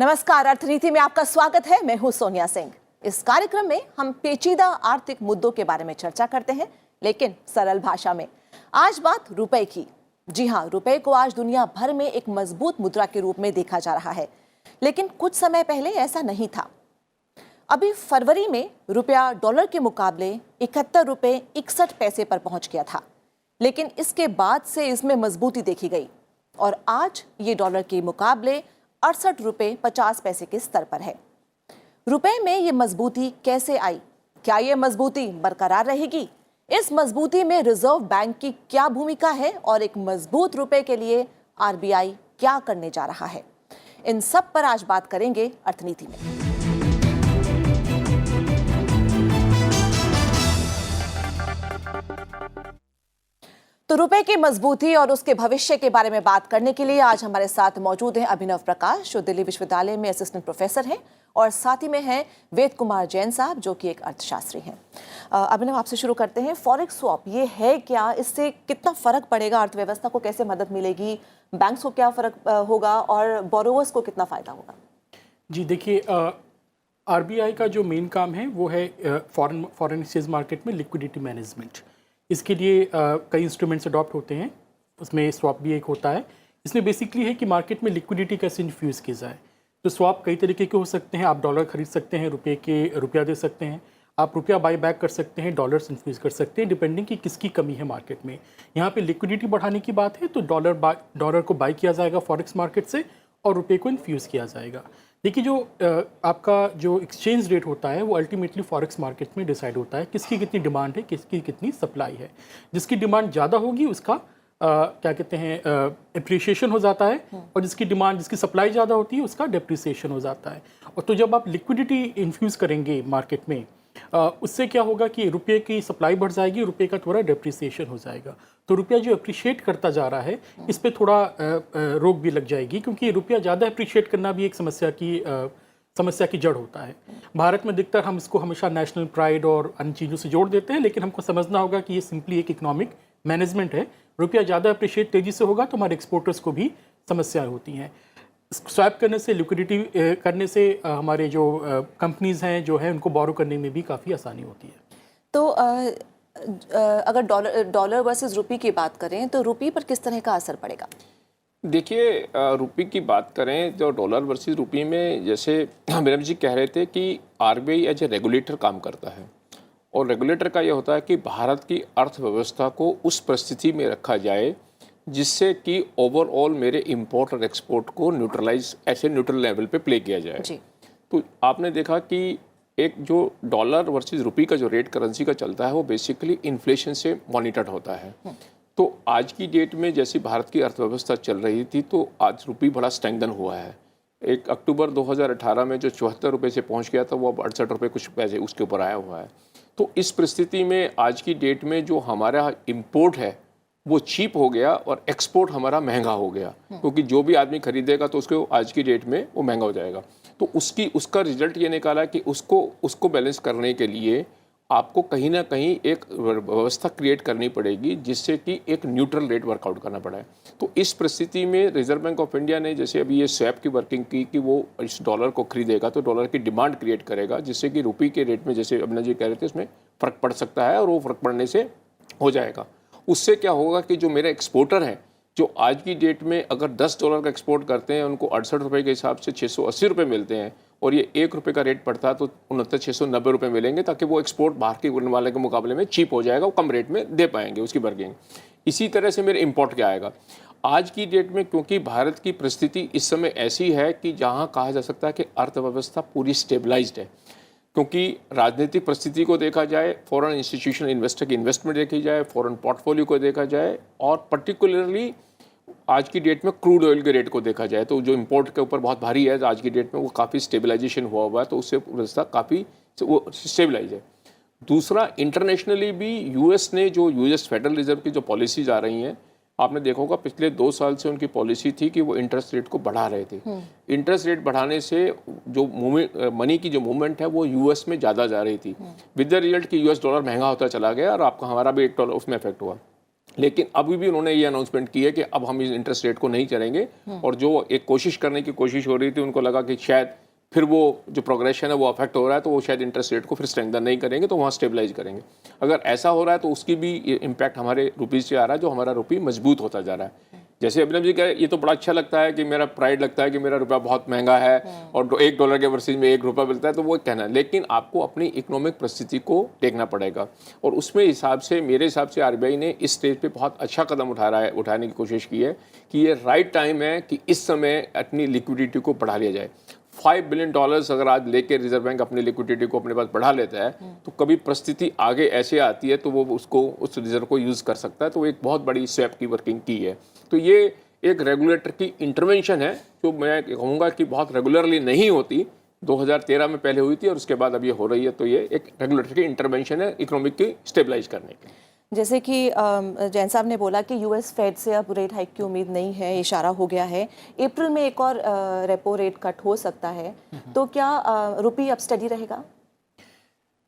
नमस्कार, अर्थनीति में आपका स्वागत है। मैं हूं सोनिया सिंह। इस कार्यक्रम में हम पेचीदा आर्थिक मुद्दों के बारे में चर्चा करते हैं, लेकिन सरल भाषा में। आज बात रुपए की। जी हां, रुपए को आज दुनिया भर में एक मजबूत मुद्रा के रूप में देखा जा रहा है, लेकिन कुछ समय पहले ऐसा नहीं था। अभी फरवरी में रुपया डॉलर के मुकाबले 71 रुपए 61 पैसे पर पहुंच गया था, लेकिन इसके बाद से इसमें मजबूती देखी गई और आज ये डॉलर के मुकाबले 68 रुपए 50 पैसे के स्तर पर है। रुपए में ये मजबूती कैसे आई? क्या ये मजबूती बरकरार रहेगी? इस मजबूती में रिजर्व बैंक की क्या भूमिका है और एक मजबूत रुपए के लिए आरबीआई क्या करने जा रहा है? इन सब पर आज बात करेंगे अर्थनीति में। तो रुपए की मजबूती और उसके भविष्य के बारे में बात करने के लिए आज हमारे साथ मौजूद हैं अभिनव प्रकाश, जो दिल्ली विश्वविद्यालय में असिस्टेंट प्रोफेसर हैं, और साथ ही में हैं वेद कुमार जैन साहब, जो कि एक अर्थशास्त्री हैं। अभिनव, आपसे शुरू करते हैं। फॉरेक्स स्वैप ये है क्या? इससे कितना फर्क पड़ेगा? अर्थव्यवस्था को कैसे मदद मिलेगी? बैंक्स को क्या फर्क होगा और बोरोवर्स को कितना फायदा होगा? जी देखिए, आरबीआई का जो मेन काम है वो है फॉरेन एक्सचेंज मार्केट में लिक्विडिटी मैनेजमेंट। इसके लिए कई इंस्ट्रूमेंट्स अडॉप्ट होते हैं, उसमें स्वैप भी एक होता है। इसमें बेसिकली है कि मार्केट में लिक्विडिटी कैसे इन्फ्यूज़ की जाए। तो स्वैप कई तरीके के हो सकते हैं। आप डॉलर खरीद सकते हैं, रुपया दे सकते हैं, आप रुपया बाई बैक कर सकते हैं, डॉलर्स इन्फ्यूज़ कर सकते हैं, डिपेंडिंग कि किसकी कमी है मार्केट में। यहाँ पे लिक्विडिटी बढ़ाने की बात है तो डॉलर को बाई किया जाएगा फॉरेक्स मार्केट से और रुपये को इन्फ्यूज़ किया जाएगा। देखिए, जो आपका जो एक्सचेंज रेट होता है वो अल्टीमेटली फॉरेक्स मार्केट में डिसाइड होता है किसकी कितनी डिमांड है, किसकी कितनी सप्लाई है। जिसकी डिमांड ज़्यादा होगी उसका क्या कहते हैं एप्रिसिएशन हो जाता है, और जिसकी सप्लाई ज़्यादा होती है उसका डेप्रिसिएशन हो जाता है। और तो जब आप लिक्विडिटी इन्फ्यूज़ करेंगे मार्केट में, उससे क्या होगा कि रुपये की सप्लाई बढ़ जाएगी, रुपये का थोड़ा डेप्रिसिएशन हो जाएगा। तो रुपया जो अप्रिशिएट करता जा रहा है इस पे थोड़ा रोक भी लग जाएगी, क्योंकि रुपया ज़्यादा अप्रिशिएट करना भी एक समस्या की जड़ होता है। भारत में अधिकतर हम इसको हमेशा नेशनल प्राइड और अन्य चीज़ों से जोड़ देते हैं, लेकिन हमको समझना होगा कि ये सिंपली एक इकोनॉमिक मैनेजमेंट है। रुपया ज़्यादा अप्रिशिएट तेज़ी से होगा तो हमारे एक्सपोर्टर्स को भी समस्याएं होती हैं। स्वैप करने से, लिक्विडिटी करने से हमारे जो कंपनीज़ हैं जो है उनको बोरो करने में भी काफ़ी आसानी होती है। तो अगर डॉलर वर्सेस रुपये की बात करें तो रुपये पर किस तरह का असर पड़ेगा? देखिए, रुपये की बात करें तो डॉलर वर्सेस रुपये में, जैसे मेरम जी कह रहे थे कि आरबीआई एज ए रेगुलेटर काम करता है, और रेगुलेटर का यह होता है कि भारत की अर्थव्यवस्था को उस परिस्थिति में रखा जाए जिससे कि ओवरऑल मेरे इंपोर्ट और एक्सपोर्ट को न्यूट्रल लेवल पे प्ले किया जाए जी। तो आपने देखा कि एक जो डॉलर वर्सेस रुपये का जो रेट करेंसी का चलता है वो बेसिकली इन्फ्लेशन से मॉनिटर्ड होता है। तो आज की डेट में जैसी भारत की अर्थव्यवस्था चल रही थी तो आज रुपये बड़ा स्ट्रेंथन हुआ है। 1 अक्टूबर 2018 में जो 74 रुपये से पहुंच गया था वो अब 68 रुपये कुछ पैसे उसके ऊपर आया हुआ है। तो इस परिस्थिति में आज की डेट में जो हमारा इम्पोर्ट है वो चीप हो गया और एक्सपोर्ट हमारा महंगा हो गया, क्योंकि जो भी आदमी खरीदेगा तो उसको आज की डेट में वो महंगा हो जाएगा। तो उसका रिजल्ट ये निकाला कि उसको बैलेंस करने के लिए आपको कहीं ना कहीं एक व्यवस्था क्रिएट करनी पड़ेगी जिससे कि एक न्यूट्रल रेट वर्कआउट करना पड़ा है। तो इस परिस्थिति में रिजर्व बैंक ऑफ इंडिया ने जैसे अभी ये स्वैप की वर्किंग की कि वो इस डॉलर को खरीदेगा तो डॉलर की डिमांड क्रिएट करेगा, जिससे कि रुपये के रेट में, जैसे अभिनव जी कह रहे थे, उसमें फ़र्क पड़ सकता है और वो फ़र्क पड़ने से हो जाएगा। उससे क्या होगा कि जो मेरे एक्सपोर्टर हैं जो आज की डेट में अगर $10 का एक्सपोर्ट करते हैं उनको 68 रुपये के हिसाब से 680 रुपये मिलते हैं, और ये 1 रुपये का रेट पड़ता है तो 69,690 रुपये मिलेंगे, ताकि वो एक्सपोर्ट बाहर के करने वाले के मुकाबले में चीप हो जाएगा, वो कम रेट में दे पाएंगे उसकी वर्किंग। इसी तरह से मेरे इंपोर्ट क्या आएगा आज की डेट में, क्योंकि भारत की परिस्थिति इस समय ऐसी है कि जहाँ कहा जा सकता है कि अर्थव्यवस्था पूरी स्टेबलाइज्ड है, क्योंकि राजनीतिक परिस्थिति को देखा जाए, फॉरेन इंस्टीट्यूशनल इन्वेस्टर की इन्वेस्टमेंट देखी जाए, फॉरेन पोर्टफोलियो को देखा जाए, और पर्टिकुलरली आज की डेट में क्रूड ऑयल के रेट को देखा जाए तो जो इंपोर्ट के ऊपर बहुत भारी है आज की डेट में वो काफ़ी स्टेबलाइजेशन हुआ है, तो उससे व्यवस्था काफ़ी वो स्टेबलाइज है। दूसरा, इंटरनेशनली भी यूएस ने जो यूएस फेडरल रिजर्व की जो पॉलिसीज आ रही हैं, आपने देखा होगा पिछले 2 साल से उनकी पॉलिसी थी कि वो इंटरेस्ट रेट को बढ़ा रहे थे। इंटरेस्ट रेट बढ़ाने से जो मनी की जो मूवमेंट है वो यूएस में ज़्यादा जा रही थी, विद द रिजल्ट कि यूएस डॉलर महंगा होता चला गया और आपका हमारा भी $1 उसमें इफेक्ट हुआ। लेकिन अभी भी उन्होंने ये अनाउंसमेंट की है कि अब हम इस इंटरेस्ट रेट को नहीं चलेंगे, और जो एक कोशिश करने की कोशिश हो रही थी, उनको लगा कि शायद फिर वो जो प्रोग्रेशन है वो अफेक्ट हो रहा है, तो वो शायद इंटरेस्ट रेट को फिर स्ट्रेंथन नहीं करेंगे, तो वहाँ स्टेबलाइज करेंगे। अगर ऐसा हो रहा है तो उसकी भी इम्पैक्ट हमारे रुपीज़ से आ रहा है, जो हमारा रुपये मजबूत होता जा रहा है। जैसे अभिनव जी कहे, ये तो बड़ा अच्छा लगता है कि मेरा प्राइड लगता है कि मेरा रुपया बहुत महंगा है और $1 के वर्सेज में ₹1 मिलता है, तो वो कहना है। लेकिन आपको अपनी इकोनॉमिक परिस्थिति को देखना पड़ेगा, और उसमें हिसाब से मेरे हिसाब से आरबीआई ने इस स्टेज पे बहुत अच्छा कदम उठाने की कोशिश की है कि ये राइट टाइम है कि इस समय अपनी लिक्विडिटी को बढ़ा लिया जाए। $5 बिलियन अगर आज लेके रिजर्व बैंक अपनी लिक्विडिटी को अपने पास बढ़ा लेता है, तो कभी परिस्थिति आगे ऐसे आती है तो वो उसको उस रिजर्व को यूज़ कर सकता है। तो एक बहुत बड़ी स्वैप की वर्किंग की है। तो ये एक रेगुलेटर की इंटरवेंशन है, जो मैं कहूँगा कि बहुत रेगुलरली नहीं होती। 2013 में पहले हुई थी और उसके बाद अब ये हो रही है। तो ये एक रेगुलेटर की इंटरवेंशन है इकोनॉमिक की स्टेबलाइज करने की। जैसे कि जैन साहब ने बोला कि यूएस फेड से अब रेट हाइक की उम्मीद नहीं है, इशारा हो गया है। अप्रैल में एक और रेपो रेट कट हो सकता है, तो क्या रुपये अब स्टडी रहेगा?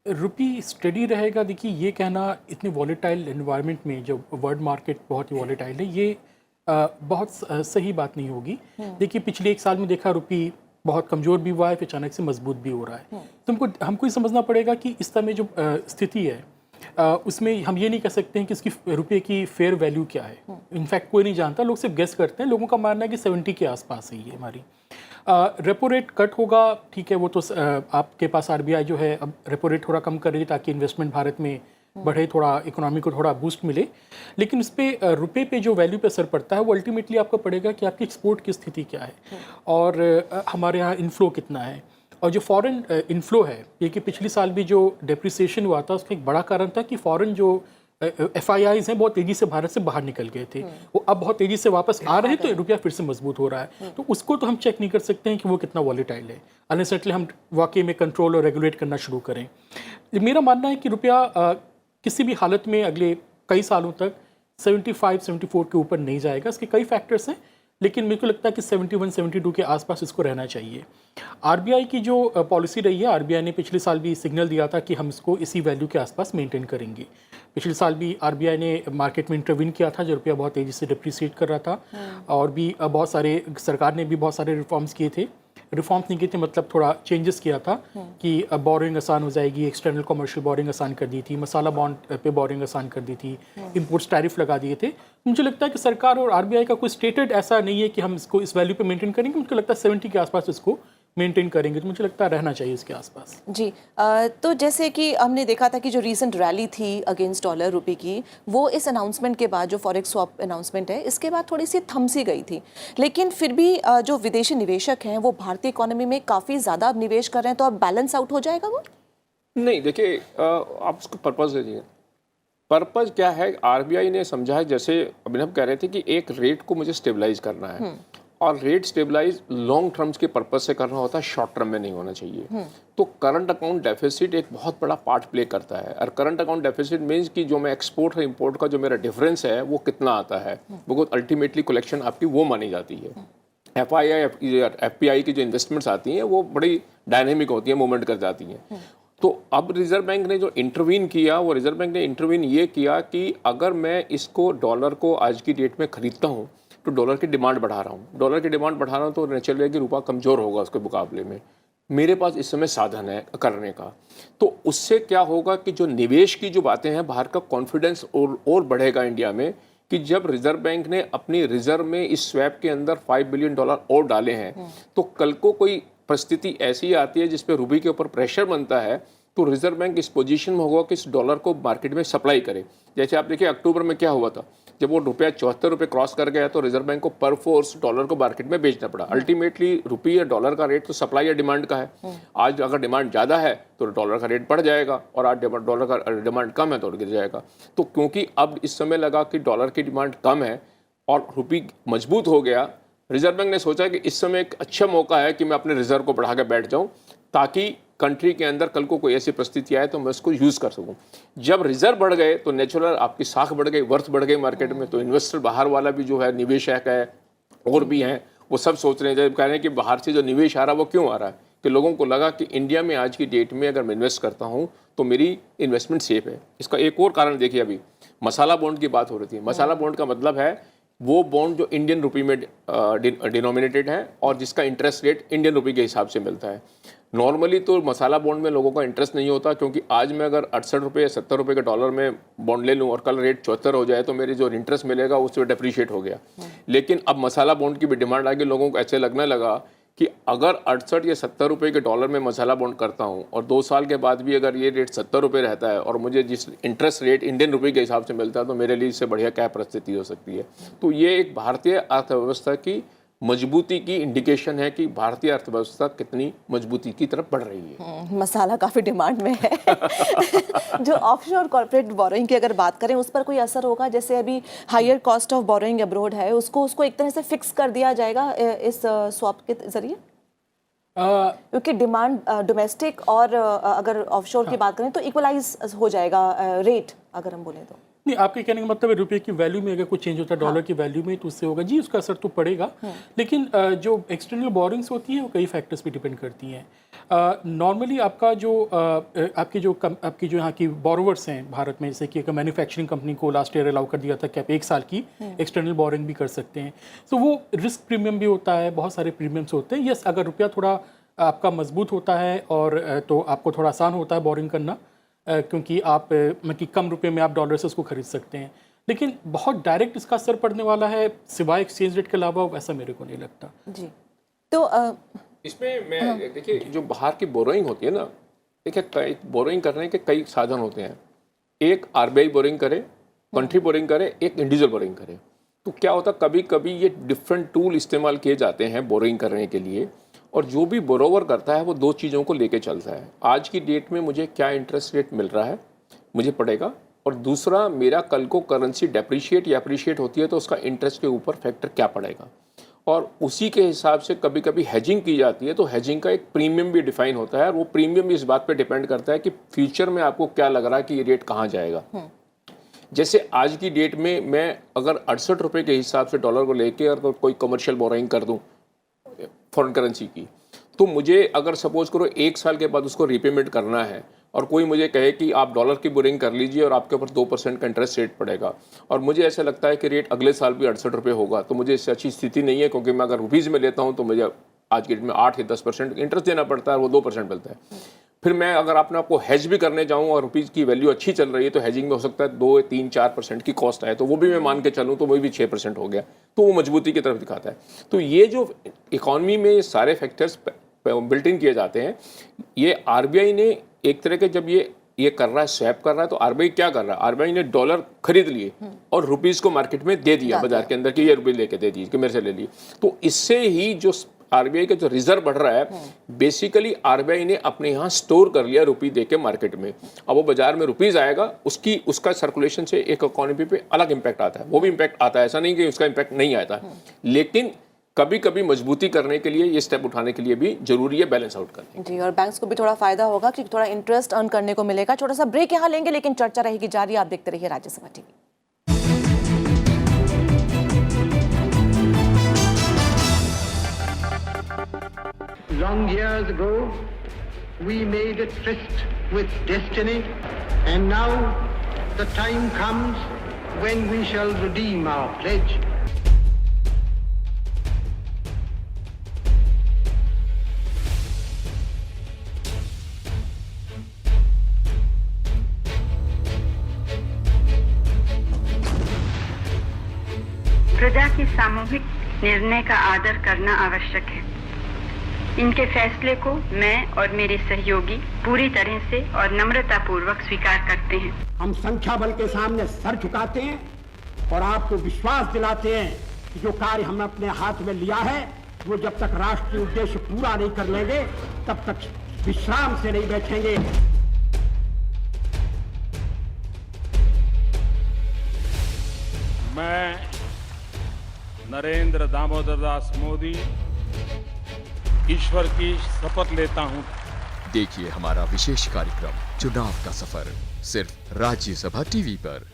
रुपी स्टडी रहेगा, देखिए ये कहना इतने वॉलेटाइल एनवायरनमेंट में, जो वर्ल्ड मार्केट बहुत ही वॉलेटाइल है, ये बहुत सही बात नहीं होगी। देखिए पिछले 1 साल में देखा, रुपी बहुत कमज़ोर भी हुआ है, फिर अचानक से मजबूत भी हो रहा है। तो हमको ये समझना पड़ेगा कि इस समय जो स्थिति है उसमें हम ये नहीं कह सकते हैं कि इसकी रुपये की फेयर वैल्यू क्या है। इनफैक्ट कोई नहीं जानता, लोग सिर्फ गेस करते हैं। लोगों का मानना है कि 70 के आसपास है ये हमारी। रेपो रेट कट होगा, ठीक है, वो तो आपके पास आरबीआई जो है अब रेपो रेट थोड़ा कम कर रही है ताकि इन्वेस्टमेंट भारत में बढ़े, थोड़ा इकोनॉमी को थोड़ा बूस्ट मिले। लेकिन उस पर रुपये पे जो वैल्यू पे असर पड़ता है वो अल्टीमेटली आपको पड़ेगा कि आपकी एक्सपोर्ट की स्थिति क्या है और हमारे यहाँ इनफ्लो कितना है। और जो फॉरेन इनफ्लो है, ये कि पिछले साल भी जो डेप्रिसिएशन हुआ था उसका एक बड़ा कारण था कि फॉरेन जो FIIs हैं बहुत तेज़ी से भारत से बाहर निकल गए थे, वो अब बहुत तेज़ी से वापस आ रहे हैं, तो रुपया फिर से मजबूत हो रहा है। तो उसको तो हम चेक नहीं कर सकते हैं कि वो कितना वॉलेटाइल है, अनलेसली हम वाकई में कंट्रोल और रेगुलेट करना शुरू करें। मेरा मानना है कि रुपया किसी भी हालत में अगले कई सालों तक 75-74 के ऊपर नहीं जाएगा। इसके कई फैक्टर्स हैं, लेकिन मेरे को लगता है कि 71-72 के आसपास इसको रहना चाहिए। आरबीआई की जो पॉलिसी रही है, आरबीआई ने पिछले साल भी सिग्नल दिया था कि हम इसको इसी वैल्यू के आसपास मेंटेन करेंगे। पिछले साल भी आरबीआई ने मार्केट में इंटरवीन किया था, जो रुपया बहुत तेज़ी से डिप्रिसिएट कर रहा था, और भी बहुत सारे सरकार ने भी बहुत सारे रिफॉर्म्स किए थे। रिफॉर्म्स नहीं किए थे मतलब थोड़ा चेंजेस किया था कि बोरिंग आसान हो जाएगी, एक्सटर्नल कमर्शियल बोरिंग आसान कर दी थी, मसाला बॉन्ड पे बोरिंग आसान कर दी थी, इंपोर्ट्स टैरिफ लगा दिए थे। मुझे लगता है कि सरकार और आरबीआई का कोई स्टेटेड ऐसा नहीं है कि हम इसको इस वैल्यू पे मेंटेन करेंगे। मुझे लगता है 70 के आसपास इसको मेंटेन करेंगे, तो मुझे लगता है रहना चाहिए इसके आसपास। जी, तो जैसे कि हमने देखा था कि जो रीसेंट रैली थी अगेंस्ट डॉलर रुपये की, वो इस अनाउंसमेंट के बाद, जो फॉरेक्स स्वैप अनाउंसमेंट है, इसके बाद थोड़ी सी थम सी गई थी। लेकिन फिर भी जो विदेशी निवेशक हैं वो भारतीय इकोनॉमी में काफ़ी ज़्यादा अब निवेश कर रहे हैं, तो अब बैलेंस आउट हो जाएगा वो? नहीं, देखिए आप उसको पर्पज़ दीजिए। पर्पज़ क्या है, आरबीआई ने समझा है, जैसे अभिनव कह रहे थे कि एक रेट को मुझे स्टेबलाइज करना है, और रेट स्टेबलाइज लॉन्ग टर्म्स के पर्पज से करना होता है, शॉर्ट टर्म में नहीं होना चाहिए। तो करंट अकाउंट डेफिसिट एक बहुत बड़ा पार्ट प्ले करता है, और करंट अकाउंट डेफिसिट मीन्स कि जो मैं एक्सपोर्ट और इंपोर्ट का जो मेरा डिफरेंस है वो कितना आता है, वो अल्टीमेटली कलेक्शन आपकी वो मानी जाती है। FPI की जो इन्वेस्टमेंट्स आती हैं वो बड़ी डायनेमिक होती हैं, मूवमेंट कर जाती हैं। तो अब रिजर्व बैंक ने जो इंटरवीन किया, वो रिजर्व बैंक ने इंटरवीन ये किया कि अगर मैं इसको डॉलर को आज की डेट में खरीदता हूँ तो डॉलर की डिमांड बढ़ा रहा हूँ, डॉलर की डिमांड बढ़ा रहा हूँ, तो नेचुरल है कि रुपया कमज़ोर होगा उसके मुकाबले में। मेरे पास इस समय साधन है करने का, तो उससे क्या होगा कि जो निवेश की जो बातें हैं, बाहर का कॉन्फिडेंस और बढ़ेगा इंडिया में, कि जब रिजर्व बैंक ने अपनी रिजर्व में इस स्वैप के अंदर $5 बिलियन और डाले हैं, तो कल को कोई परिस्थिति ऐसी आती है जिस पे रुपये के ऊपर प्रेशर बनता है, तो रिजर्व बैंक इस पोजीशन में होगा कि इस डॉलर को मार्केट में सप्लाई करे। जैसे आप देखिए अक्टूबर में क्या हुआ था, जब वो रुपया 74 रुपये क्रॉस कर गया तो रिजर्व बैंक को पर फोर्स डॉलर को मार्केट में बेचना पड़ा। अल्टीमेटली रुपये या डॉलर का रेट तो सप्लाई या डिमांड का है। आज अगर डिमांड ज़्यादा है तो डॉलर का रेट बढ़ जाएगा, और आज डॉलर का डिमांड कम है तो गिर जाएगा। तो क्योंकि अब इस समय लगा कि डॉलर की डिमांड कम है और रुपये मजबूत हो गया, रिजर्व बैंक ने सोचा कि इस समय एक अच्छा मौका है कि मैं अपने रिजर्व को बढ़ा के बैठ जाऊँ, ताकि कंट्री के अंदर कल को कोई ऐसी परिस्थिति आए तो मैं उसको यूज़ कर सकूं। जब रिजर्व बढ़ गए तो नेचुरल आपकी साख बढ़ गई, वर्थ बढ़ गई मार्केट में, तो इन्वेस्टर बाहर वाला भी जो है, निवेशक है और भी हैं, वो सब सोच रहे हैं, जब कह रहे हैं कि बाहर से जो निवेश आ रहा है वो क्यों आ रहा है, कि लोगों को लगा कि इंडिया में आज की डेट में अगर मैं इन्वेस्ट करता हूँ तो मेरी इन्वेस्टमेंट सेफ है। इसका एक और कारण देखिए, अभी मसाला बॉन्ड की बात हो रही थी। मसाला बॉन्ड का मतलब है वो बॉन्ड जो इंडियन रुपी में डिनोमिनेटेड है और जिसका इंटरेस्ट रेट इंडियन रुपी के हिसाब से मिलता है। नॉर्मली तो मसाला बॉन्ड में लोगों का इंटरेस्ट नहीं होता, क्योंकि आज मैं अगर 68 रुपये या 70 रुपये के डॉलर में बॉन्ड ले लूँ और कल रेट 74 हो जाए तो मेरी जो इंटरेस्ट मिलेगा उससे डेप्रीशिएट हो गया। लेकिन अब मसाला बॉन्ड की भी डिमांड आ गई, लोगों को ऐसे लगने लगा कि अगर 68 या 70 रुपये के डॉलर में मसाला बॉन्ड करता हूँ और 2 साल के बाद भी अगर ये रेट 70 रुपये रहता है और मुझे जिस इंटरेस्ट रेट इंडियन रुपये के हिसाब से मिलता है तो मेरे लिए इससे बढ़िया क्या परिस्थिति हो सकती है। तो ये एक भारतीय अर्थव्यवस्था की मजबूती की इंडिकेशन है कि भारतीय अर्थव्यवस्था कितनी मजबूती की तरफ बढ़ रही है। मसाला काफ़ी डिमांड में है। जो ऑफशोर कॉर्पोरेट बोरोइंग की अगर बात करें उस पर कोई असर होगा? जैसे अभी higher cost of borrowing abroad है, उसको एक तरह से फिक्स कर दिया जाएगा इस स्वैप के जरिए, क्योंकि डिमांड डोमेस्टिक और अगर ऑफशोर की बात करें तो इक्वलाइज हो जाएगा रेट, अगर हम बोलें तो। नहीं, आपके कहने का मतलब है रुपये की वैल्यू में अगर कुछ चेंज होता है डॉलर की वैल्यू में तो उससे होगा जी, उसका असर तो पड़ेगा। लेकिन जो एक्सटर्नल बोरिंग्स होती हैं वो कई फैक्टर्स पे डिपेंड करती हैं। नॉर्मली आपका जो आपकी जो यहाँ की बोरोवर्स हैं भारत में, जैसे कि एक मैन्युफैक्चरिंग कंपनी को लास्ट ईयर अलाउ कर दिया था कि आप 1 साल की एक्सटर्नल बोरिंग भी कर सकते हैं। तो वो रिस्क प्रीमियम भी होता है, बहुत सारे प्रीमियम्स होते हैं। यस, अगर रुपया थोड़ा आपका मजबूत होता है और तो आपको थोड़ा आसान होता है बोरिंग करना, क्योंकि आप मतलब कम रुपए में आप डॉलर से उसको खरीद सकते हैं। लेकिन बहुत डायरेक्ट इसका असर पड़ने वाला है सिवाय एक्सचेंज रेट के अलावा, वैसा मेरे को नहीं लगता जी। तो इसमें मैं देखिए जो बाहर की बोरोइंग होती है ना, देखिए बोरोइंग करने के कई साधन होते हैं। एक आरबीआई बोरिंग करे, कंट्री बोरिंग करे, एक इंडिविजुअल बोरिंग करे। तो क्या होता, कभी कभी ये डिफरेंट टूल इस्तेमाल किए जाते हैं बोरिंग करने के लिए, और जो भी बोरोवर करता है वो 2 चीज़ों को लेके चलता है। आज की डेट में मुझे क्या इंटरेस्ट रेट मिल रहा है मुझे पड़ेगा, और दूसरा मेरा कल को करेंसी डेप्रीशिएट या अप्रीशिएट होती है तो उसका इंटरेस्ट के ऊपर फैक्टर क्या पड़ेगा, और उसी के हिसाब से कभी कभी हेजिंग की जाती है। तो हेजिंग का एक प्रीमियम भी डिफाइन होता है, और वो प्रीमियम इस बात पे डिपेंड करता है कि फ्यूचर में आपको क्या लग रहा है कि ये रेट कहाँ जाएगा। जैसे आज की डेट में मैं अगर 68 रुपये के हिसाब से डॉलर को लेके अगर कोई कमर्शियल बोरोइंग कर दूँ फॉरेन करेंसी की, तो मुझे अगर सपोज करो 1 साल के बाद उसको रीपेमेंट करना है, और कोई मुझे कहे कि आप डॉलर की बोरिंग कर लीजिए और आपके ऊपर 2% का इंटरेस्ट रेट पड़ेगा, और मुझे ऐसा लगता है कि रेट अगले साल भी 68 रुपये होगा, तो मुझे इससे अच्छी स्थिति नहीं है, क्योंकि मैं अगर रुपीज़ में लेता हूँ तो मुझे आज के डेट में 8 या 10% इंटरेस्ट देना पड़ता है, वो 2% मिलता है। फिर मैं अगर अपने आपको हेज भी करने जाऊँ और रुपीज़ की वैल्यू अच्छी चल रही है तो हेजिंग में हो सकता है 2, 3, 4% की कॉस्ट आए, तो वो भी मैं मान के चलूँ तो वो भी 6% हो गया, तो वो मजबूती की तरफ दिखाता है। तो ये जो इकॉनमी में सारे फैक्टर्स बिल्ट इन किए जाते हैं, ये आरबीआई ने एक तरह के जब ये कर रहा है, स्वैप कर रहा है, तो आरबीआई क्या कर रहा है, आरबीआई ने डॉलर खरीद लिए और रुपीज़ को मार्केट में दे दिया, बाजार के अंदर कि ये रुपये लेके दे दिए कि मेरे से ले लिए। तो इससे ही जो आरबीआई का जो रिजर्व बढ़ रहा है, बेसिकली आरबीआई ने अपने यहाँ स्टोर कर लिया रुपये दे के मार्केट में। अब वो बाजार में रुपीज़ आएगा, उसका सर्कुलेशन से एक इकोनॉमी पे अलग इंपैक्ट आता है, वो भी इंपैक्ट आता है, ऐसा नहीं कि उसका इंपैक्ट नहीं आता है। लेकिन कभी कभी मजबूती करने के लिए ये स्टेप उठाने के लिए भी जरूरी है बैलेंस आउट करना जी, और बैंक्स को भी थोड़ा फायदा होगा कि थोड़ा इंटरेस्ट अर्न करने को मिलेगा। छोटा सा ब्रेक यहाँ लेंगे, लेकिन चर्चा रहेगी जारी। आप देखते रहिए Rajya Sabha TV. Long years ago, we made a tryst with destiny, and now the time comes when we shall redeem our pledge. प्रजा की सामूहिक निर्णय का आदर करना आवश्यक है। इनके फैसले को मैं और मेरे सहयोगी पूरी तरह से और नम्रतापूर्वक स्वीकार करते हैं। हम संख्या बल के सामने सर झुकाते हैं और आपको विश्वास दिलाते हैं कि जो कार्य हमने अपने हाथ में लिया है वो जब तक राष्ट्रीय उद्देश्य पूरा नहीं कर लेंगे तब तक विश्राम से नहीं बैठेंगे। मैं नरेंद्र दामोदर दास मोदी ईश्वर की शपथ लेता हूं। देखिए हमारा विशेष कार्यक्रम चुनाव का सफर सिर्फ राज्यसभा टीवी पर।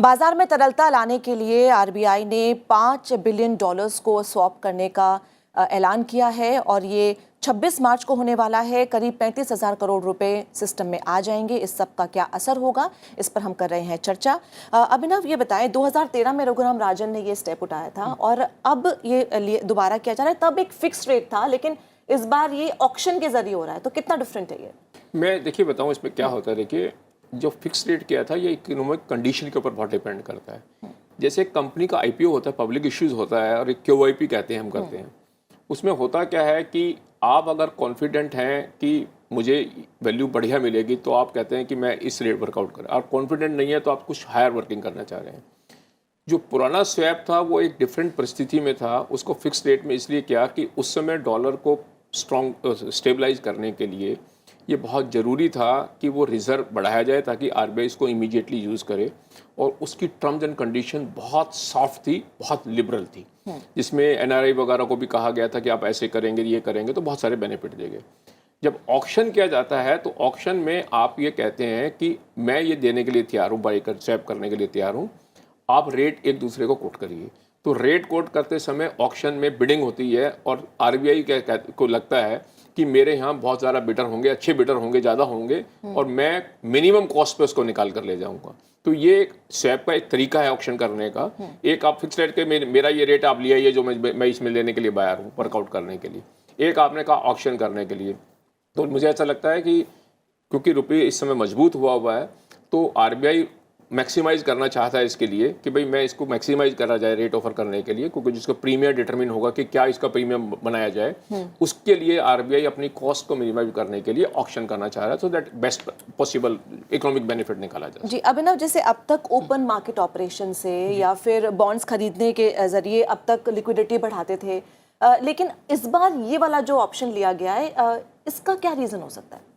बाजार में तरलता लाने के लिए आरबीआई ने $5 बिलियन को स्वैप करने का ऐलान किया है और ये 26 मार्च को होने वाला है। करीब 35,000 करोड़ रुपए सिस्टम में आ जाएंगे। इस सब का क्या असर होगा, इस पर हम कर रहे हैं चर्चा। अभिनव, ये बताएं, 2013 में रघुराम राजन ने ये स्टेप उठाया था और अब ये दोबारा किया जा रहा है। तब एक फिक्स रेट था, लेकिन इस बार ये ऑक्शन के जरिए हो रहा है, तो कितना डिफरेंट है ये? मैं देखिए बताऊं इसमें क्या होता है। देखिए, जो फिक्स रेट किया था ये इकोनॉमिक कंडीशन के ऊपर बहुत डिपेंड करता है। जैसे कंपनी का आईपीओ होता है, पब्लिक इश्यूज होता है, और एक क्यूआईपी कहते हैं हम करते हैं। उसमें होता क्या है कि आप अगर कॉन्फिडेंट हैं कि मुझे वैल्यू बढ़िया मिलेगी तो आप कहते हैं कि मैं इस रेट वर्कआउट करें, और कॉन्फिडेंट नहीं है तो आप कुछ हायर वर्किंग करना चाह रहे हैं। जो पुराना स्वैप था वो एक डिफरेंट परिस्थिति में था। उसको फिक्स रेट में इसलिए किया कि उस समय डॉलर को स्ट्रॉन्ग स्टेबलाइज करने के लिए ये बहुत ज़रूरी था कि वो रिज़र्व बढ़ाया जाए ताकि आरबीआई इसको इमीडिएटली यूज़ करे। और उसकी टर्म्स एंड कंडीशन बहुत सॉफ्ट थी, बहुत लिबरल थी, जिसमें एनआरआई वगैरह को भी कहा गया था कि आप ऐसे करेंगे, ये करेंगे तो बहुत सारे बेनिफिट देंगे। जब ऑक्शन किया जाता है तो ऑक्शन में आप ये कहते हैं कि मैं ये देने के लिए तैयार हूँ, बाई कर स्वैप करने के लिए तैयार हूँ, आप रेट एक दूसरे को कोट करिए। तो रेट कोट करते समय ऑक्शन में बिडिंग होती है और आरबीआई को लगता है कि मेरे यहाँ बहुत ज़्यादा बिडर होंगे, अच्छे बिडर होंगे, ज़्यादा होंगे, और मैं मिनिमम कॉस्ट पे उसको निकाल कर ले जाऊँगा। तो ये स्वैप का एक तरीका है ऑक्शन करने का। एक आप फिक्स रेट के मेरा ये रेट आप लिया, ये जो मैं इसमें लेने के लिए बायर हूँ वर्कआउट करने के लिए। एक आपने कहा ऑक्शन करने के लिए। तो मुझे ऐसा लगता है कि क्योंकि रुपये इस समय मजबूत हुआ है तो आरबीआई मैक्सिमाइज करना चाहता है इसके लिए कि भाई मैं इसको मैक्सिमाइज करा जाए रेट ऑफर करने के लिए, क्योंकि जिसका प्रीमियम डिटरमिन होगा कि क्या इसका प्रीमियम बनाया जाए, उसके लिए आरबीआई अपनी कॉस्ट को मिनिमाइज करने के लिए ऑक्शन करना चाह रहा है, so that best possible economic benefit निकाला जाए। जी अभिनव, जैसे अब तक ओपन मार्केट ऑपरेशन से या फिर बॉन्ड्स खरीदने के जरिए अब तक लिक्विडिटी बढ़ाते थे, लेकिन इस बार ये वाला जो ऑप्शन लिया गया है, इसका क्या रीज़न हो सकता है?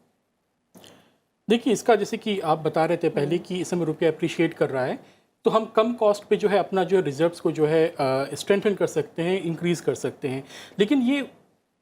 देखिए, इसका जैसे कि आप बता रहे थे पहले कि इस समय रुपया अप्रिशिएट कर रहा है, तो हम कम कॉस्ट पे जो है अपना जो रिजर्व्स को जो है स्ट्रेंथन कर सकते हैं, इंक्रीज़ कर सकते हैं। लेकिन ये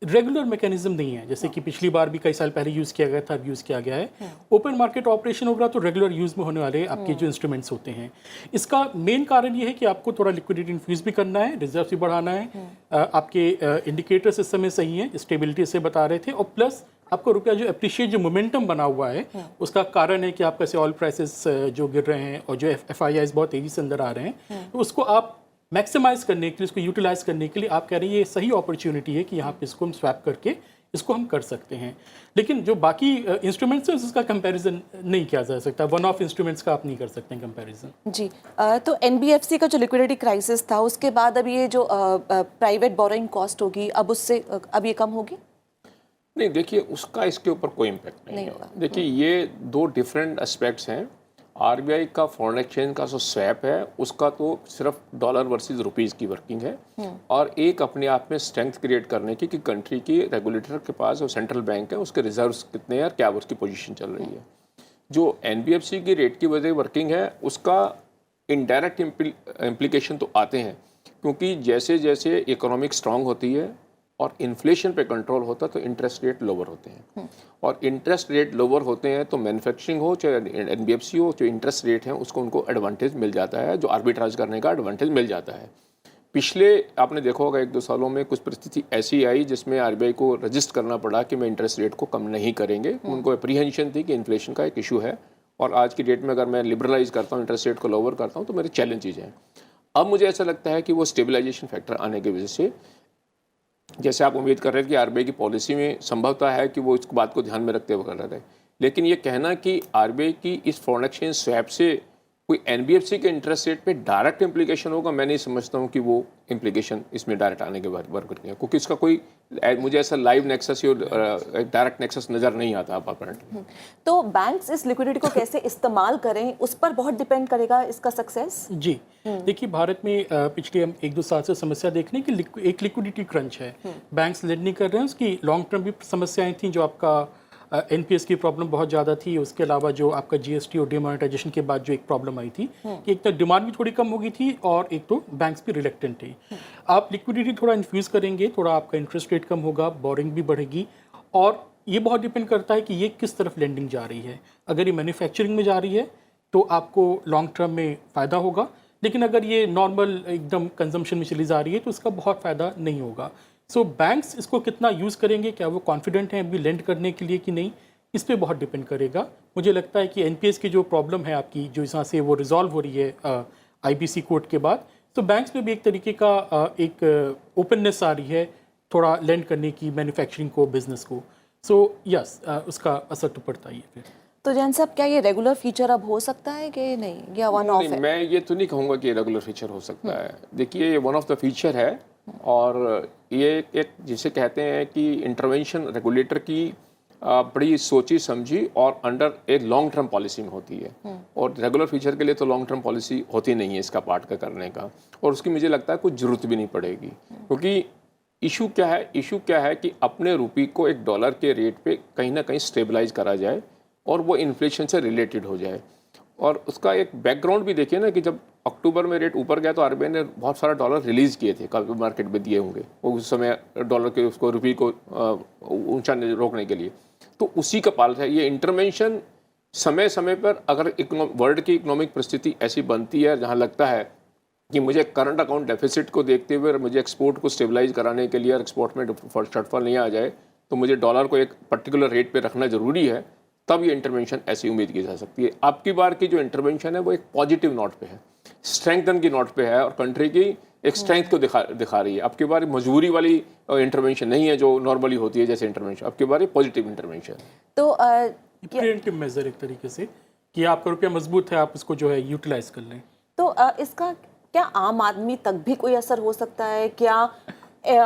रेगुलर मैकेनिज्म नहीं है, जैसे कि पिछली बार भी कई साल पहले यूज़ किया गया था, अब यूज़ किया गया है। ओपन मार्केट ऑपरेशन होगा तो रेगुलर यूज़ में होने वाले आपके जो इंस्ट्रूमेंट्स होते हैं। इसका मेन कारण ये है कि आपको थोड़ा लिक्विडिटी इन्फ्यूज़ भी करना है, रिजर्व भी बढ़ाना है। आपके इंडिकेटर्स इस समय सही हैं, स्टेबिलिटी से बता रहे थे, और प्लस आपको रुपया जो अप्रिशिएट जो मोमेंटम बना हुआ है उसका कारण है कि आपका से ऑयल प्राइसेस जो गिर रहे हैं और जो एफआईआईज बहुत तेज़ी से अंदर आ रहे हैं, तो उसको आप मैक्सिमाइज करने के लिए, उसको यूटिलाइज करने के लिए आप कह रहे हैं ये सही अपॉर्चुनिटी है कि यहाँ पे इसको हम स्वैप करके इसको हम कर सकते हैं। लेकिन जो बाकी इंस्ट्रूमेंट्स हैं उसका कंपैरिजन नहीं किया जा सकता, वन ऑफ इंस्ट्रूमेंट्स का आप नहीं कर सकते हैं कंपैरिजन। जी तो एनबीएफसी का जो लिक्विडिटी क्राइसिस था उसके बाद अब ये जो प्राइवेट बोरोइंग कॉस्ट होगी अब उससे अब ये कम होगी? नहीं, देखिए उसका इसके ऊपर कोई इम्पैक्ट नहीं होगा। देखिए ये दो डिफरेंट एस्पेक्ट्स हैं। आरबीआई का फॉरेन एक्सचेंज का जो स्वैप है उसका तो सिर्फ डॉलर वर्सेस रुपीज़ की वर्किंग है, और एक अपने आप में स्ट्रेंथ क्रिएट करने की कि कंट्री की रेगुलेटर के पास जो सेंट्रल बैंक है उसके रिजर्व्स कितने हैं और क्या उसकी पोजीशन चल रही है। जो एनबीएफसी की रेट की वजह वर्किंग है उसका इनडायरेक्ट इम्प्लीकेशन तो आते हैं, क्योंकि जैसे जैसे इकोनॉमिक स्ट्रांग होती है और इन्फ्लेशन पे कंट्रोल होता है तो इंटरेस्ट रेट लोअर होते हैं, और इंटरेस्ट रेट लोअर होते हैं तो मैन्युफैक्चरिंग हो चाहे एनबीएफसी हो, जो इंटरेस्ट रेट है उसको उनको एडवांटेज मिल जाता है, जो आर्बिट्राज करने का एडवांटेज मिल जाता है। पिछले आपने देखा होगा 1-2 सालों में कुछ परिस्थिति ऐसी आई जिसमें आरबीआई को रजिस्ट करना पड़ा कि मैं इंटरेस्ट रेट को कम नहीं करेंगे। उनको अप्रीहेंशन थी कि इन्फ्लेशन का एक इशू है, और आज की डेट में अगर मैं लिबरलाइज करता हूँ, इंटरेस्ट रेट को लोअर करता हूँ तो मेरे चैलेंजेज हैं। अब मुझे ऐसा लगता है कि वो स्टेबलाइजेशन फैक्टर आने की वजह से, जैसे आप उम्मीद कर रहे थे कि आरबीआई की पॉलिसी में संभवता है कि वो इस बात को ध्यान में रखते हुए कर रहे थे, लेकिन ये कहना कि आरबीआई की इस फॉरेन एक्सचेंज स्वैप से कोई एनबीएफसी के इंटरेस्ट रेट पे डायरेक्ट इम्प्लीकेशन होगा, मैं नहीं समझता हूँ कि वो इम्प्लीकेशन इसमें डायरेक्ट आने के बाद वर्क करती है, क्योंकि इसका कोई मुझे ऐसा लाइव नेक्सस या डायरेक्ट नेक्सस नज़र नहीं आता अपेरेंटली। तो बैंक्स इस लिक्विडिटी को कैसे इस्तेमाल करें उस पर बहुत डिपेंड करेगा इसका सक्सेस। जी देखिए, भारत में पिछले हम 1-2 साल से समस्या देखने की एक लिक्विडिटी क्रंच है। बैंक्स लेंड नहीं कर रहे हैं, उसकी लॉन्ग टर्म भी समस्याएं थी, जो आपका एनपीएस की प्रॉब्लम बहुत ज़्यादा थी, उसके अलावा जो आपका जीएसटी और डिमोनेटाइजेशन के बाद जो एक प्रॉब्लम आई थी कि एक तो डिमांड भी थोड़ी कम हो गई थी और एक तो बैंक्स भी रिलेक्टेंट थे। आप लिक्विडिटी थोड़ा इन्फ्यूज़ करेंगे, थोड़ा आपका इंटरेस्ट रेट कम होगा, बोरिंग भी बढ़ेगी, और ये बहुत डिपेंड करता है कि ये किस तरफ लेंडिंग जा रही है। अगर ये मैन्युफैक्चरिंग में जा रही है तो आपको लॉन्ग टर्म में फ़ायदा होगा, लेकिन अगर ये नॉर्मल एकदम कंजम्पशन में चली जा रही है तो इसका बहुत फ़ायदा नहीं होगा। सो बैंक्स इसको कितना यूज़ करेंगे, क्या वो कॉन्फिडेंट हैं अभी लेंड करने के लिए कि नहीं, इस पे बहुत डिपेंड करेगा। मुझे लगता है कि एनपीएस की जो प्रॉब्लम है आपकी, जो यहाँ से वो रिजॉल्व हो रही है आईबीसी कोर्ट के बाद, तो बैंक्स में भी एक तरीके का एक ओपननेस आ रही है थोड़ा लेंड करने की मैन्युफैक्चरिंग को, बिजनेस को। सो यस, उसका असर तो पड़ता ही है फिर। तो जैन साहब, क्या ये रेगुलर फीचर अब हो सकता है कि नहीं, या वन ऑफ है? मैं ये तो नहीं कहूँगा कि ये रेगुलर फीचर हो सकता है। देखिए, ये वन ऑफ द फीचर है, और ये एक जिसे कहते हैं कि इंटरवेंशन रेगुलेटर की बड़ी सोची समझी और अंडर एक लॉन्ग टर्म पॉलिसी में होती है। और रेगुलर फीचर के लिए तो लॉन्ग टर्म पॉलिसी होती नहीं है इसका पार्ट का करने का, और उसकी मुझे लगता है कुछ ज़रूरत भी नहीं पड़ेगी। क्योंकि इशू क्या है कि अपने रुपये को एक डॉलर के रेट पे कहीं ना कहीं स्टेबलाइज करा जाए और वो इन्फ्लेशन से रिलेटेड हो जाए। और उसका एक बैकग्राउंड भी देखिए ना, कि जब अक्टूबर में रेट ऊपर गया तो आरबीआई ने बहुत सारा डॉलर रिलीज़ किए थे, काफी मार्केट में दिए होंगे वो उस समय डॉलर के उसको रुपये को ऊंचा रोकने के लिए। तो उसी का पाल है ये इंटरवेंशन। समय समय पर अगर वर्ल्ड की इकोनॉमिक परिस्थिति ऐसी बनती है जहाँ लगता है कि मुझे करंट अकाउंट डेफिसिट को देखते हुए मुझे एक्सपोर्ट को स्टेबलाइज कराने के लिए और एक्सपोर्ट में शॉर्टफॉल नहीं आ जाए, तो मुझे डॉलर को एक पर्टिकुलर रेट पे रखना ज़रूरी है, तब ये इंटरवेंशन ऐसी उम्मीद की जा सकती है। अब की बार की जो इंटरवेंशन है वो एक पॉजिटिव नोट पे है, स्ट्रेंथन की नोट पे है, और कंट्री की एक स्ट्रेंथ को दिखा रही है। अब की बार मजबूरी वाली इंटरवेंशन नहीं है जो नॉर्मली होती है जैसे इंटरवेंशन, अब की बार ये पॉजिटिव इंटरवेंशन। तो प्रिवेंटिव मेजर एक तरीके से, कि आपका रुपया मजबूत है, आप उसको जो है यूटिलाइज कर लें। तो इसका क्या आम आदमी तक भी कोई असर हो सकता है? क्या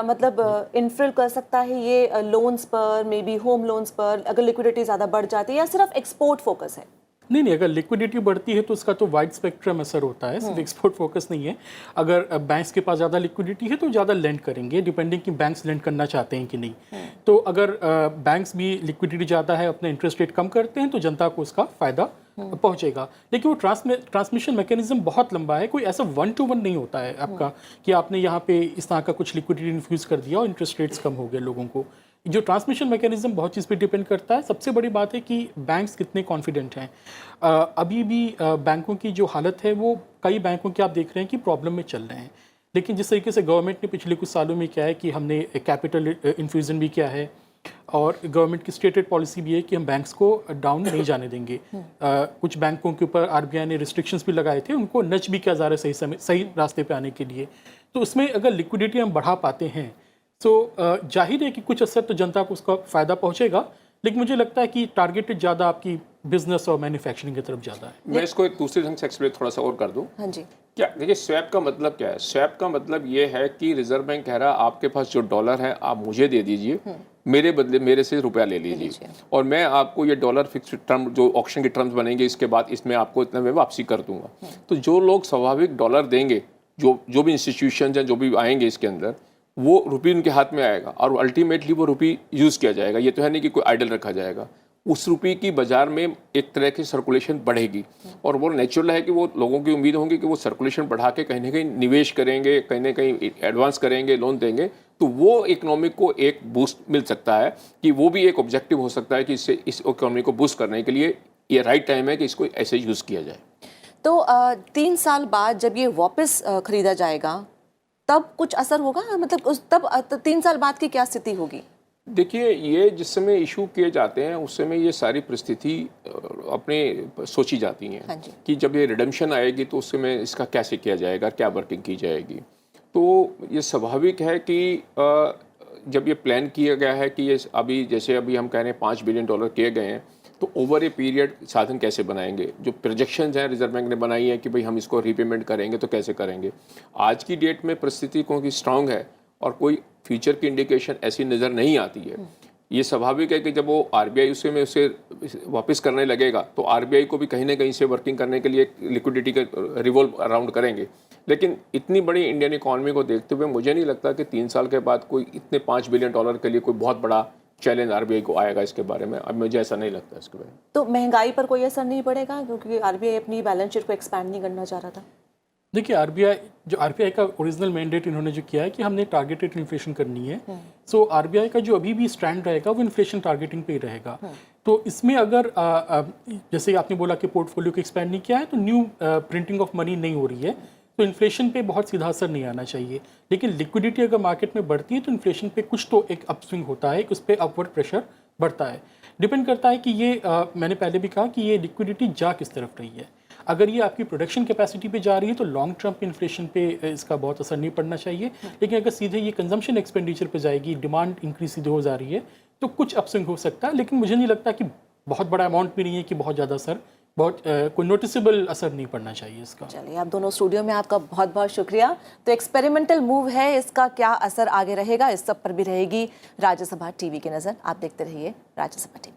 मतलब इन्फ्लुएंस कर सकता है ये लोन्स पर, मे बी होम लोन्स पर, अगर लिक्विडिटी ज़्यादा बढ़ जाती है, या सिर्फ एक्सपोर्ट फोकस है? नहीं, अगर लिक्विडिटी बढ़ती है तो उसका तो वाइड स्पेक्ट्रम असर होता है, सिर्फ एक्सपोर्ट फोकस नहीं है। अगर बैंक्स के पास ज़्यादा लिक्विडिटी है तो ज़्यादा लेंड करेंगे, डिपेंडिंग कि बैंक्स लेंड करना चाहते हैं कि नहीं। तो अगर बैंक्स भी लिक्विडिटी ज़्यादा है, अपने इंटरेस्ट रेट कम करते हैं, तो जनता को उसका फ़ायदा पहुंचेगा। लेकिन वो ट्रांसमिशन मैकेनिज्म बहुत लंबा है, कोई ऐसा 1 to 1 नहीं होता है आपका कि आपने यहाँ पे इस तरह का कुछ लिक्विडिटी इन्फ्यूज़ कर दिया और इंटरेस्ट रेट्स कम हो गए लोगों को। जो ट्रांसमिशन मैकेनिज्म बहुत चीज़ पे डिपेंड करता है। सबसे बड़ी बात है कि बैंक्स कितने कॉन्फिडेंट हैं। अभी भी बैंकों की जो हालत है वो कई बैंकों की आप देख रहे हैं कि प्रॉब्लम में चल रहे हैं। लेकिन जिस तरीके से गवर्नमेंट ने पिछले कुछ सालों में किया है कि हमने कैपिटल इन्फ्यूज़न भी किया है, और गवर्नमेंट की स्टेटेड पॉलिसी भी है कि हम बैंक्स को डाउन नहीं जाने देंगे। कुछ बैंकों के ऊपर आरबीआई ने रिस्ट्रिक्शंस भी लगाए थे, उनको नच भी किया जा रहा है सही रास्ते पे आने के लिए। तो उसमें अगर लिक्विडिटी हम बढ़ा पाते हैं तो जाहिर है कि कुछ असर तो जनता को उसका फ़ायदा पहुंचेगा। लेकिन मुझे लगता है कि टारगेटेड ज़्यादा आपकी बिजनेस और मैन्युफैक्चरिंग की तरफ ज़्यादा है। मैं इसको एक दूसरे ढंग से एक्सप्लेन थोड़ा सा और कर दूं। हाँ जी। क्या देखिए, स्वैप का मतलब क्या है? स्वैप का मतलब ये है कि रिजर्व बैंक कह रहा है आपके पास जो डॉलर है आप मुझे दे दीजिए, मेरे बदले मेरे से रुपया ले लीजिए, और मैं आपको ये डॉलर फिक्स टर्म जो ऑक्शन की टर्म्स बनेंगे इसके बाद इसमें आपको इतना मैं वापसी कर दूंगा। तो जो लोग स्वाभाविक डॉलर देंगे, जो भी इंस्टीट्यूशन हैं जो भी आएंगे इसके अंदर, वो रुपये उनके हाथ में आएगा और अल्टीमेटली वो रुपये यूज़ किया जाएगा। ये तो है नहीं कि कोई आइडल रखा जाएगा। उस रुपये की बाजार में एक तरह की सर्कुलेशन बढ़ेगी, और वो नेचुरल है कि वो लोगों की उम्मीद होंगी कि वो सर्कुलेशन बढ़ा के कहीं ना कहीं निवेश करेंगे, कहीं ना कहीं एडवांस करेंगे, लोन देंगे, तो वो इकोनॉमी को एक बूस्ट मिल सकता है। कि वो भी एक ऑब्जेक्टिव हो सकता है कि इससे इस इकोनॉमी को बूस्ट करने के लिए ये राइट टाइम है कि इसको ऐसे यूज़ किया जाए। तो 3 साल बाद जब ये वापस खरीदा जाएगा तब कुछ असर होगा? मतलब तब 3 साल बाद की क्या स्थिति होगी? देखिए, ये जिस समय इशू किए जाते हैं उस समय ये सारी परिस्थिति अपने सोची जाती हैं। हाँ जी। कि जब ये रिडेम्पशन आएगी तो उस समय इसका कैसे किया जाएगा, क्या वर्किंग की जाएगी। तो ये स्वाभाविक है कि जब ये प्लान किया गया है कि ये अभी हम कह रहे हैं $5 बिलियन किए गए हैं, तो ओवर ए पीरियड साधन कैसे बनाएंगे। जो प्रोजेक्शंस हैं रिजर्व बैंक ने बनाई है कि भाई हम इसको रीपेमेंट करेंगे तो कैसे करेंगे। आज की डेट में परिस्थिति क्योंकि स्ट्रांग है और कोई फ्यूचर की इंडिकेशन ऐसी नज़र नहीं आती है। ये स्वाभाविक है कि जब वो आरबीआई उसे वापस करने लगेगा तो आरबीआई को भी कहीं ना कहीं से वर्किंग करने के लिए लिक्विडिटी का रिवॉल्व अराउंड करेंगे। लेकिन इतनी बड़ी इंडियन इकॉनमी को देखते हुए मुझे नहीं लगता कि 3 साल के बाद कोई इतने $5 बिलियन के लिए कोई बहुत बड़ा चैलेंज आरबीआई को आएगा इसके बारे में। अब मुझे ऐसा नहीं लगता इसके बारे में। तो महंगाई पर कोई असर नहीं पड़ेगा क्योंकि आरबीआई अपनी बैलेंस शीट को एक्सपैंड नहीं करना चाह रहा था? देखिए, आरबीआई का ओरिजिनल मैंडेट इन्होंने जो किया है कि हमने टारगेटेड इन्फ्लेशन करनी है। सो आरबीआई का जो अभी भी स्टैंड रहेगा वो इन्फ्लेशन टारगेटिंग पे ही रहेगा। तो इसमें अगर जैसे आपने बोला कि पोर्टफोलियो को एक्सपैंड नहीं किया है तो न्यू प्रिंटिंग ऑफ मनी नहीं हो रही है। तो इन्फ्लेशन पे बहुत सीधा असर नहीं आना चाहिए। लेकिन लिक्विडिटी अगर मार्केट में बढ़ती है तो इन्फ्लेशन पे कुछ तो एक अपस्विंग होता है, उस पर अपवर्ड प्रेशर बढ़ता है। डिपेंड करता है कि ये मैंने पहले भी कहा कि ये लिक्विडिटी जा किस तरफ रही है। अगर ये आपकी प्रोडक्शन कैपेसिटी पे जा रही है तो लॉन्ग टर्म पे इन्फ्लेशन पे इसका बहुत असर नहीं पड़ना चाहिए। लेकिन अगर सीधे ये कंजम्पशन एक्सपेंडिचर पे जाएगी, डिमांड इंक्रीज सीधे हो जा रही है, तो कुछ अपस्विंग हो सकता है। लेकिन मुझे नहीं लगता कि बहुत बड़ा अमाउंट भी नहीं है कि बहुत ज़्यादा असर, बहुत कोई नोटिसेबल असर नहीं पड़ना चाहिए इसका। चलिए, आप दोनों स्टूडियो में आपका बहुत बहुत शुक्रिया। तो एक्सपेरिमेंटल मूव है, इसका क्या असर आगे रहेगा, इस सब पर भी रहेगी राज्यसभा टीवी की नज़र। आप देखते रहिए राज्यसभा टीवी।